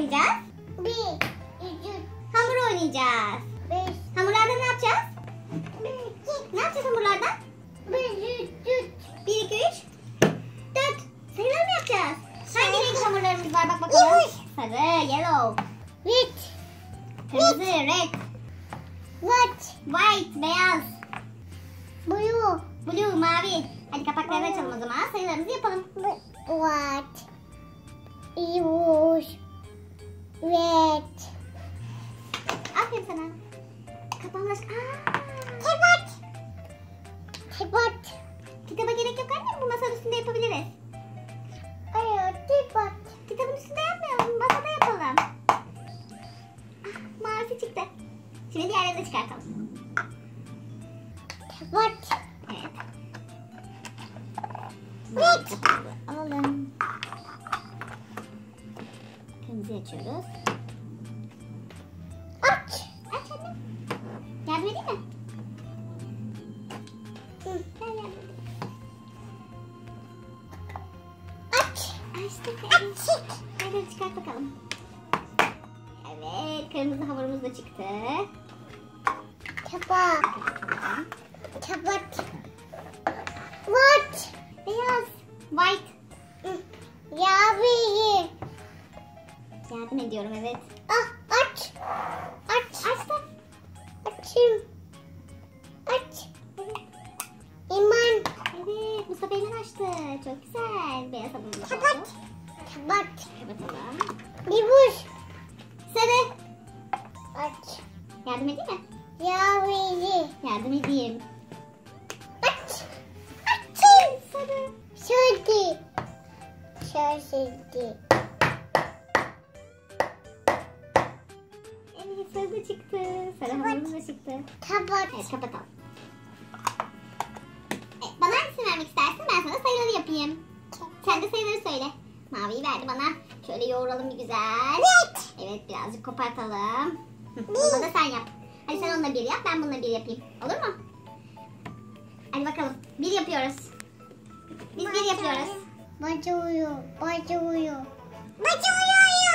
oynayacağız? 1, 2, Hamur oynayacağız. 5, Hamurlarda ne yapacağız? 1, 2, Ne yapacağız hamurlardan? 1, 2, 1, 2, 3, 4. Sayıları mı yapacağız? Hangi renk hamurlarımız var? Bak bakalım. Sarı, yellow. red, Kırmızı, red. White, beyaz. Blue, mavi. Hadi kapaklarını açalım o zaman. Sayılarımızı yapalım. white, yellow, red. Aferin sana. Kapağını aç. Tepat. Kitaba gerek yok annem. Bu masanın üstünde yapabiliriz. Tepat. Kitabın üstünde yapmayalım. Masada yapalım. Mavisi çıktı. Şimdi diğerlerini de çıkartalım. Tepat. Evet. Red. Alalım. Kırmızı açıyoruz. Aç. Aç annem. Yardım edeyim mi? Gel yardım edeyim. Aç. Açtık. Hadi çıkart bakalım. Evet. Kırmızı hamurumuz da çıktı. Tepat. White. Beyaz. White. Mavi. Yardım ediyorum evet. Aç. Açtım. Açayım. Aç. İman. Evet. Mustafa hemen açtı. Çok güzel. Beyaz hamurumuz oldu. Tepat. Kapatalım. Libuş. Sarı. Aç. Yardım edeyim mi? Mavi. Yardım edeyim. Aç. Sarı. Şurada. Evet sarı da çıktı. Sarı hamurumuz da çıktı. Tepat. Evet kapatalım. Evet, bana hangisini vermek istersin? Ben sana sayıları yapayım. Sen de sayıları söyle. Maviyi verdi bana. Şöyle yoğuralım bir güzel. Evet birazcık kopartalım. Bunu da sen yap. Hadi sen onunla bir yap. Ben bununla bir yapayım. Olur mu? Hadi bakalım. Bir yapıyoruz. Biz bir yapıyoruz. Bacıyor. Ne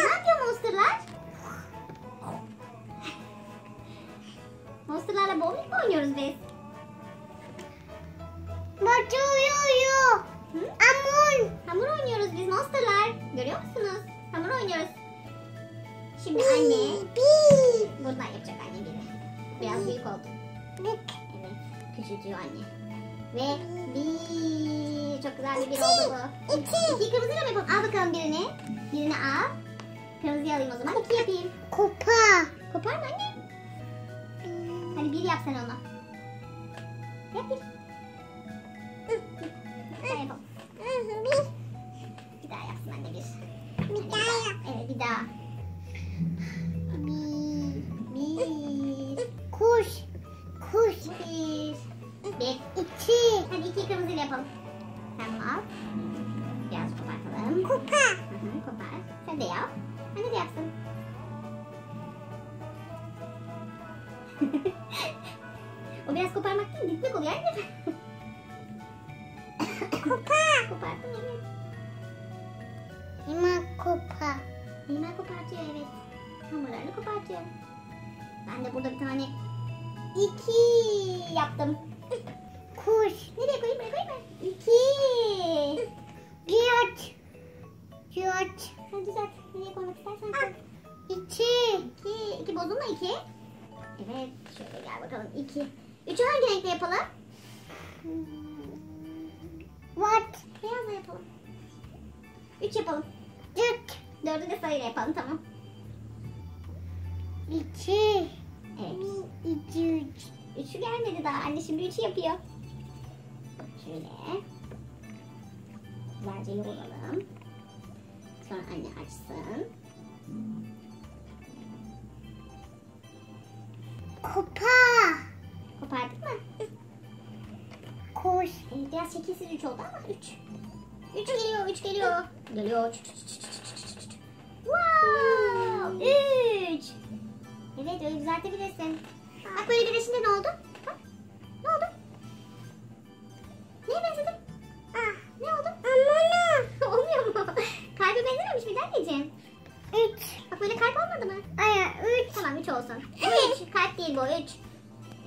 yapıyor monsterlar? Monsterlarla bowling mi oynuyoruz biz? Bacıyor. Hı? Amun. Hamur oynuyoruz biz monsterlar. Görüyor musunuz? Hamur oynuyoruz. Şimdi anne buradan yapacak anne biri. Biraz büyük oldu. Evet. Küçültüyor anne. Ve bir. Çok güzel bir oldu bu. İki kırmızıyla mı yapalım? Al bakalım birini. Birini al. Kırmızıyı alayım o zaman. 2 yapayım. Kupa. Kopar mı anne? Hadi 1 yap sen onu. Yap 1. Bir daha yapalım. Bir daha yapsın anne 1. Bir daha yap. Evet bir daha. Bir. Kuş. 1. 2. Hadi 2 kırmızıyla yapalım. Tamam. Biraz kopartalım. Kupa. Kopar. Sen de yap. Anne de yapsın. O biraz koparmak değil, dikmek oluyor anne. Kupa. Koparttım evet. İman kupa. Hemen kopartıyor evet. Hamurlarını kopartıyor. Ben de burada bir tane 2 yaptım. Kuş. Nereye koyayım? Buraya koyayım mı? 2. Güç. Sen düzelt. Nereye koymak istersen koy. 2. 2 bozulma 2. Evet. Şöyle gel bakalım 2. 3'ü hangi renkle yapalım? What? Beyazla yapalım. 3 yapalım. 4'ü de sarıyla yapalım tamam. 2. Evet. 2. 3'ü gelmedi daha. Anne şimdi 3'ü yapıyor. Şöyle. Güzelce yoğuralım. Sonra anne açsın. Kupa. Kopardık mı? Kuş. Evet, biraz şekilsiz 3 oldu ama 3. 3 geliyor, 3 geliyor. Geliyor. Wow! 3. Evet, öyle düzeltebilirsin. Bak böyle birleşince ne oldu? Bak. Ne oldu? Neye benzedi? Ne oldu? Amına. Olmuyor mu? Kalbe benzememiş miydi anneciğim? 3. Bak böyle olsun. Bu 3. Kalp değil bu 3.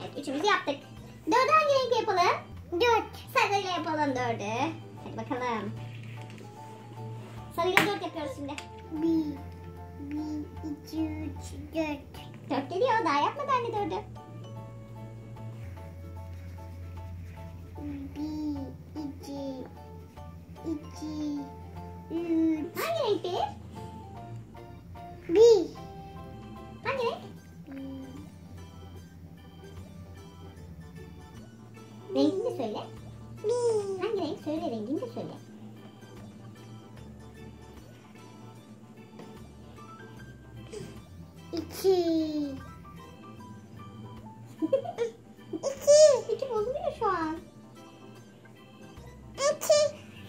Evet 3'ümüzü yaptık. 4'ü hangi renkle yapalım? 4. Sarıyla yapalım 4'ü. Hadi bakalım. Sarıyla 4 yapıyoruz şimdi. 1, 2, 3, 4. 4 geliyor. Daha yapmadı anne 4'ü. 1, 2, 3. Hangi renk bir? 1. Hangi renk? Rengini de söyle. 1. Hangi renk? Söyle rengini de söyle. İki. 2 bozuluyor şu an.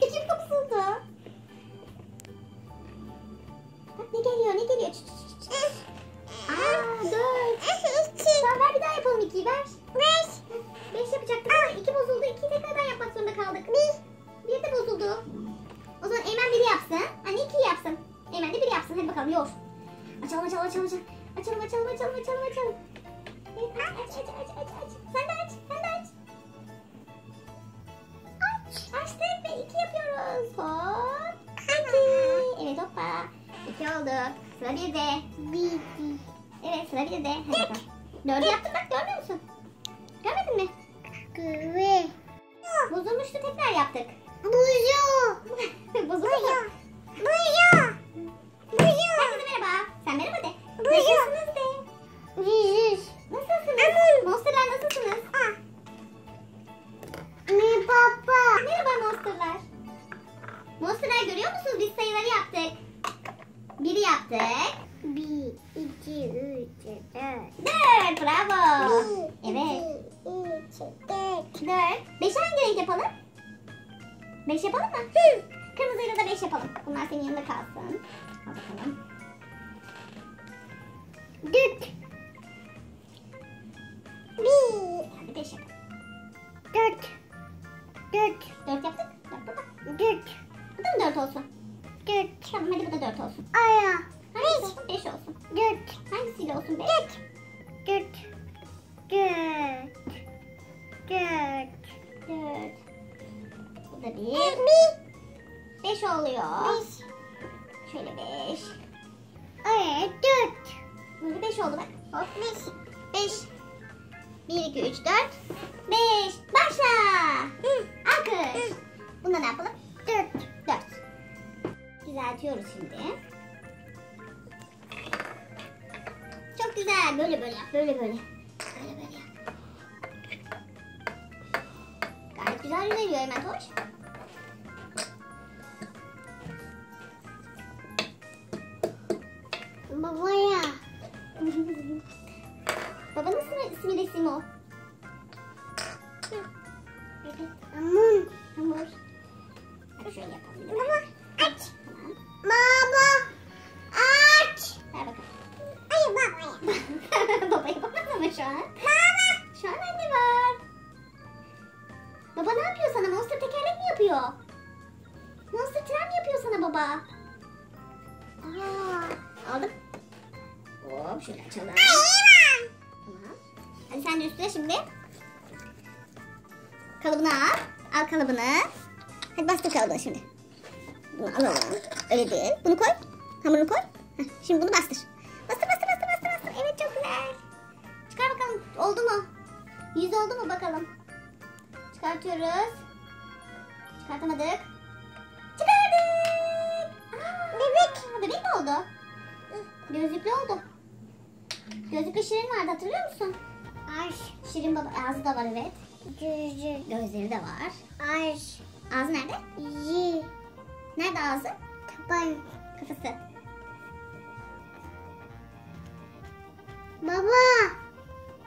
2 bozuldu. Bak ne geliyor ne geliyor. Aa 4. Tamam ver bir daha yapalım 2'yi ver. 5 yapacaktık ama 2 bozuldu. 2'yi tekrardan yapmak zorunda kaldık. 1 de bozuldu. O zaman Eymen 1'i yapsın. Anne 2'yi yapsın. Eymen de 1'i yapsın. Hadi bakalım yor. Açalım. Açalım. Evet, aç. Sen de aç. Açtık ve 2 yapıyoruz. Hop. 2. Evet hoppa. 2 oldu. Sıra 1'de. 1. Evet sıra 1'de. Hadi bakalım. 4'ü yaptım bak görmüyor musun? Görmedin mi? Güve. Bozulmuştu tekrar yaptık. Buyu. Bozuldu mu? Herkese merhaba. Sen merhaba de. Nasılsınız de. Nasılsınız? Monsterlar nasılsınız? Merhaba monsterlar. Monsterlar görüyor musunuz? Biz sayıları yaptık. 1'i yaptık. 1, 2, 3, 4. 4 bravo. Evet. 2, 3, 4. 4. 5'i hangi renk yapalım? 5 yapalım mı? Kırmızıyla da 5 yapalım. Bunlar senin yanında kalsın. Al bakalım. 4. 1. Hadi 5 yapalım. 4. 4 yaptık. 4 burada. 4. Bu da mı 4 olsun? 4. Tamam hadi bu da 4 olsun. Aya. Hangisi olsun? 5 olsun. 4. Hangisiyle olsun 5? 4. 4. 4. 4. Bu da 1. 5 oluyor. Şöyle 5. Evet 4. Böyle 5 oldu bak. Hop 5. 1, 2, 3, 4. 5. Başla. Alkış. Bunda ne yapalım? 4. 4. Düzeltiyoruz şimdi. Çok güzel. Böyle yap. Böyle yap. Gayet güzel yüzeliyor hemen hoş. Babaya. Babanın ismi de Simo. Amun. Hamur. Hadi şöyle yapalım. Baba aç. Tamam. Baba aç. Ver bakalım. Ay babaya. Babaya bakmadın mı şu an? Şu an anne var. Baba ne yapıyor sana? Monster tekerlek mi yapıyor? Monster tren mi yapıyor sana baba? Aldım. Hop şöyle açalım. Tamam. Hadi sen de üstüne şimdi. Kalıbını al. Al kalıbını. Hadi bastır kalıbını şimdi. Bunu alalım. Öyle değil. Bunu koy. Hamurunu koy. Heh, şimdi bunu bastır. Bastır. Evet çok güzel. Çıkar bakalım. Oldu mu? 100 oldu mu bakalım. Çıkartıyoruz. Çıkartamadık. Çıkardık. Bebek mi oldu? Gözlüklü oldu. Gözlüklü Şirin vardı hatırlıyor musun? Aç. Şirin baba ağzı da var evet. Gözü. Gözleri de var. Aç. Ağzı nerede? Yi. Nerede ağzı? Taban. Kafası. Baba.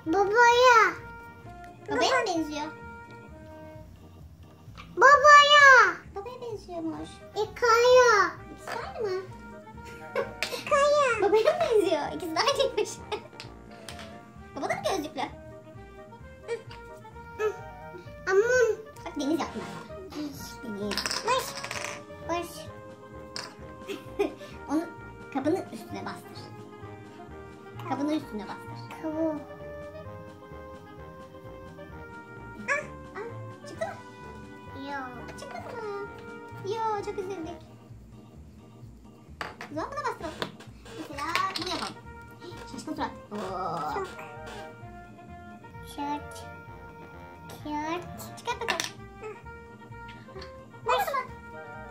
Babaya. Babaya mı benziyor? Babaya. Babaya benziyormuş. İkaya. İkisi aynı mı? İkaya. Babaya mı benziyor? İkisi de aynıymış. Baba da mı gözlüklü? Amun. Bak Deniz yaptım ben. Deniz. Baş. Onu kapının üstüne bastır. Kapının üstüne bastır. Kavu. Çıktı mı? Yok. Çıkmadı mı? Yo, çok üzüldük. O zaman buna bastıralım. Mesela bunu yapalım. Şaşkın surat. Oo. Çok. Şort. Şort. Çıkart bakalım. Bas mı?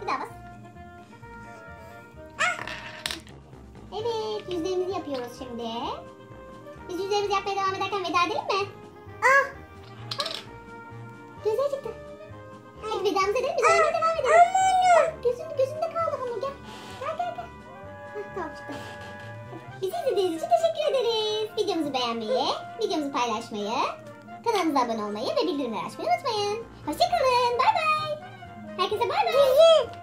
Bir daha bas. Evet, yüzlerimizi yapıyoruz şimdi. Biz yüzlerimizi yapmaya devam ederken veda edelim mi? Gözler çıktı. Hadi vedamızı edelim, biz oynamaya devam edelim. Gözünde kaldı hamur, gel. Gel. Tamam, çıktı. Bizi izlediğiniz için teşekkür ederiz. Videomuzu beğenmeyi, videomuzu paylaşmayı, kanalımıza abone olmayı ve bildirimleri açmayı unutmayın. Hoşçakalın, bay bay. Herkese bay bay.